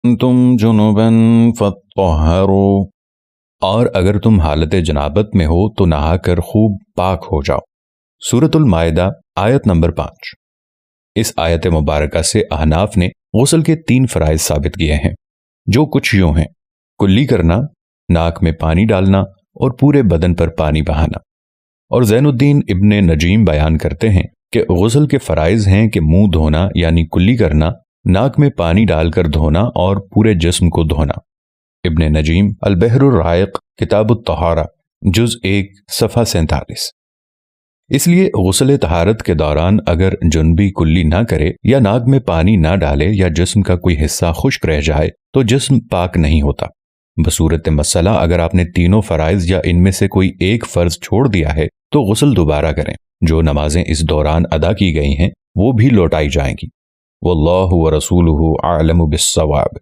تم جنبا فطہروا، اور اگر تم حالت جنابت میں ہو تو نہا کر خوب پاک ہو جاؤ۔ سورۃ المائدہ آیت نمبر 5۔ اس آیت مبارکہ سے احناف نے غسل کے 3 فرائض ثابت کیے ہیں، جو کچھ یوں ہیں: کلی کرنا، ناک میں پانی ڈالنا اور پورے بدن پر پانی بہانا۔ اور زین الدین ابن نجیم بیان کرتے ہیں کہ غسل کے فرائض ہیں کہ منہ دھونا یعنی کلی کرنا، ناک میں پانی ڈال کر دھونا اور پورے جسم کو دھونا۔ ابن نجیم البحر الرائق کتاب الطہارہ جز 1 صفحہ 47۔ اس لیے غسل طہارت کے دوران اگر جنبی کلی نہ کرے یا ناک میں پانی نہ ڈالے یا جسم کا کوئی حصہ خشک رہ جائے تو جسم پاک نہیں ہوتا۔ بصورت مسئلہ اگر آپ نے تینوں فرائض یا ان میں سے کوئی ایک فرض چھوڑ دیا ہے تو غسل دوبارہ کریں۔ جو نمازیں اس دوران ادا کی گئی ہیں وہ بھی لوٹائی جائیں گی۔ واللہ ورسولہ اعلم بالصواب۔